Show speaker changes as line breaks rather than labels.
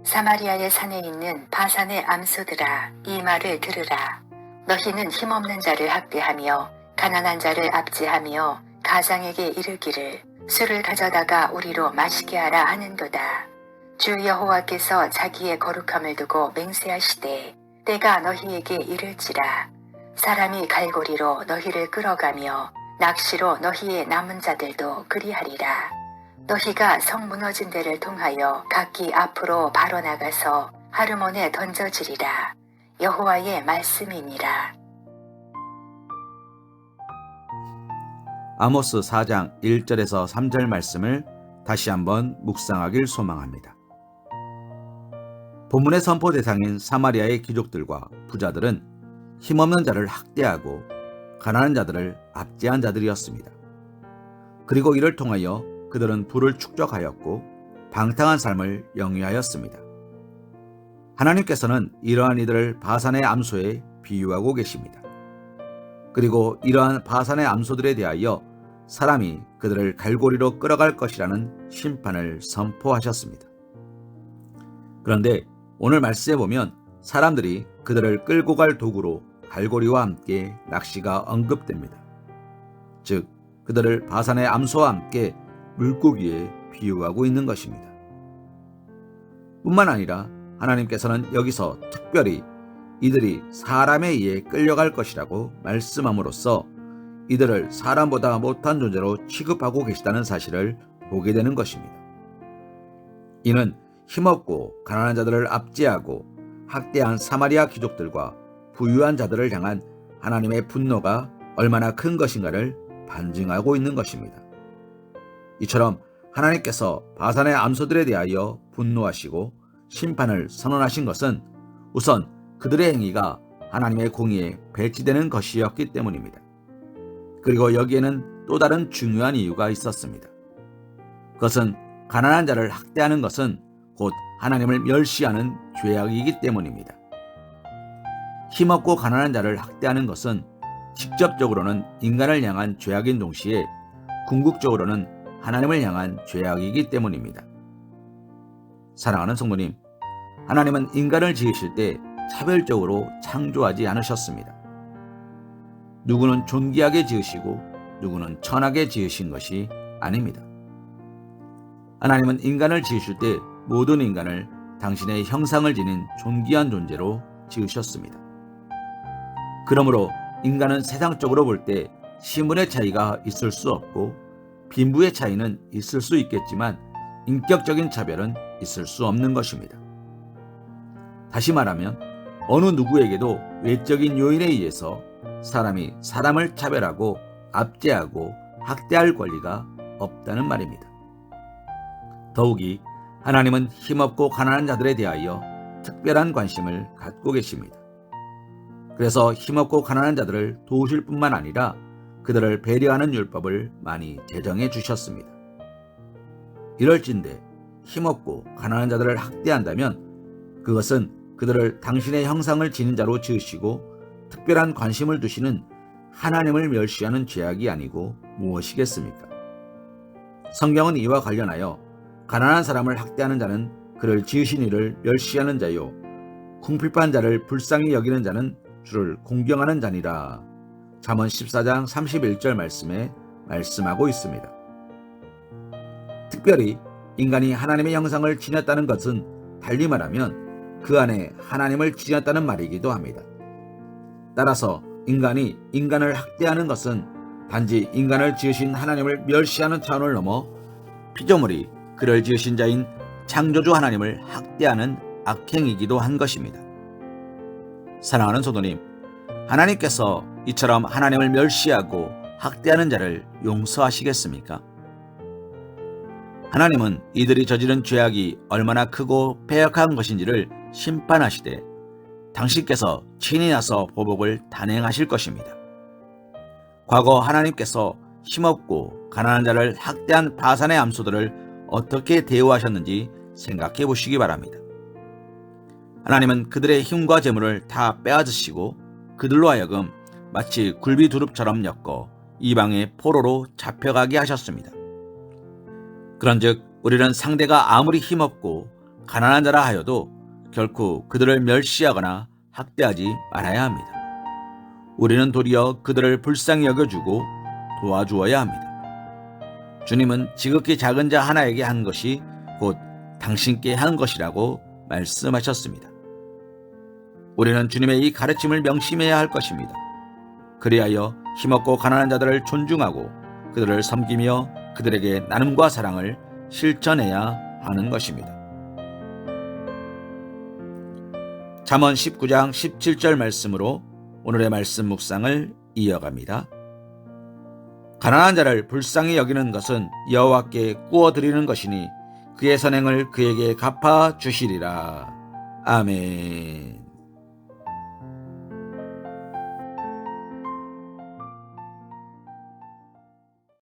사마리아의 산에 있는 바산의 암소들아, 이 말을 들으라. 너희는 힘없는 자를 학대하며 가난한 자를 압제하며 가장에게 이르기를 술을 가져다가 우리로 마시게 하라 하는도다. 주 여호와께서 자기의 거룩함을 두고 맹세하시되 때가 너희에게 이를지라. 사람이 갈고리로 너희를 끌어가며 낚시로 너희의 남은 자들도 그리하리라. 너희가 성 무너진 데를 통하여 각기 앞으로 바로 나가서 하르몬에 던져지리라. 여호와의 말씀이니라.
아모스 4장 1절에서 3절 말씀을 다시 한번 묵상하길 소망합니다. 본문의 선포 대상인 사마리아의 귀족들과 부자들은 힘없는 자를 학대하고 가난한 자들을 압제한 자들이었습니다. 그리고 이를 통하여 그들은 부를 축적하였고 방탕한 삶을 영위하였습니다. 하나님께서는 이러한 이들을 바산의 암소에 비유하고 계십니다. 그리고 이러한 바산의 암소들에 대하여 사람이 그들을 갈고리로 끌어갈 것이라는 심판을 선포하셨습니다. 그런데 오늘 말씀에 보면 사람들이 그들을 끌고 갈 도구로 갈고리와 함께 낚시가 언급됩니다. 즉, 그들을 바산의 암소와 함께 물고기에 비유하고 있는 것입니다. 뿐만 아니라 하나님께서는 여기서 특별히 이들이 사람에 의해 끌려갈 것이라고 말씀함으로써 이들을 사람보다 못한 존재로 취급하고 계시다는 사실을 보게 되는 것입니다. 이는 힘없고 가난한 자들을 압제하고 학대한 사마리아 귀족들과 부유한 자들을 향한 하나님의 분노가 얼마나 큰 것인가를 반증하고 있는 것입니다. 이처럼 하나님께서 바산의 암소들에 대하여 분노하시고 심판을 선언하신 것은 우선 그들의 행위가 하나님의 공의에 배치되는 것이었기 때문입니다. 그리고 여기에는 또 다른 중요한 이유가 있었습니다. 그것은 가난한 자를 학대하는 것은 곧 하나님을 멸시하는 죄악이기 때문입니다. 힘없고 가난한 자를 학대하는 것은 직접적으로는 인간을 향한 죄악인 동시에 궁극적으로는 하나님을 향한 죄악이기 때문입니다. 사랑하는 성도님, 하나님은 인간을 지으실 때 차별적으로 창조하지 않으셨습니다. 누구는 존귀하게 지으시고 누구는 천하게 지으신 것이 아닙니다. 하나님은 인간을 지으실 때 모든 인간을 당신의 형상을 지닌 존귀한 존재로 지으셨습니다. 그러므로 인간은 세상적으로 볼 때 신분의 차이가 있을 수 없고 빈부의 차이는 있을 수 있겠지만 인격적인 차별은 있을 수 없는 것입니다. 다시 말하면 어느 누구에게도 외적인 요인에 의해서 사람이 사람을 차별하고 압제하고 학대할 권리가 없다는 말입니다. 더욱이 하나님은 힘없고 가난한 자들에 대하여 특별한 관심을 갖고 계십니다. 그래서 힘없고 가난한 자들을 도우실 뿐만 아니라 그들을 배려하는 율법을 많이 제정해 주셨습니다. 이럴진대 힘없고 가난한 자들을 학대한다면 그것은 그들을 당신의 형상을 지닌 자로 지으시고 특별한 관심을 두시는 하나님을 멸시하는 죄악이 아니고 무엇이겠습니까? 성경은 이와 관련하여 가난한 사람을 학대하는 자는 그를 지으신 이를 멸시하는 자요 궁핍한 자를 불쌍히 여기는 자는 주를 공경하는 자니라. 잠언 14장 31절 말씀에 말씀하고 있습니다. 특별히 인간이 하나님의 형상을 지녔다는 것은 달리 말하면 그 안에 하나님을 지녔다는 말이기도 합니다. 따라서 인간이 인간을 학대하는 것은 단지 인간을 지으신 하나님을 멸시하는 차원을 넘어 피조물이 그를 지으신 자인 창조주 하나님을 학대하는 악행이기도 한 것입니다. 사랑하는 성도님, 하나님께서 이처럼 하나님을 멸시하고 학대하는 자를 용서하시겠습니까? 하나님은 이들이 저지른 죄악이 얼마나 크고 패역한 것인지를 심판하시되 당신께서 친히 나서 보복을 단행하실 것입니다. 과거 하나님께서 힘없고 가난한 자를 학대한 바산의 암소들을 어떻게 대우하셨는지 생각해 보시기 바랍니다. 하나님은 그들의 힘과 재물을 다 빼앗으시고 그들로 하여금 마치 굴비 두릅처럼 엮어 이방의 포로로 잡혀가게 하셨습니다. 그런즉 우리는 상대가 아무리 힘없고 가난한 자라 하여도 결코 그들을 멸시하거나 학대하지 말아야 합니다. 우리는 도리어 그들을 불쌍히 여겨주고 도와주어야 합니다. 주님은 지극히 작은 자 하나에게 한 것이 곧 당신께 한 것이라고 말씀하셨습니다. 우리는 주님의 이 가르침을 명심해야 할 것입니다. 그리하여 힘없고 가난한 자들을 존중하고 그들을 섬기며 그들에게 나눔과 사랑을 실천해야 하는 것입니다. 잠언 19장 17절 말씀으로 오늘의 말씀 묵상을 이어갑니다. 가난한 자를 불쌍히 여기는 것은 여호와께 구워드리는 것이니 그의 선행을 그에게 갚아 주시리라. 아멘.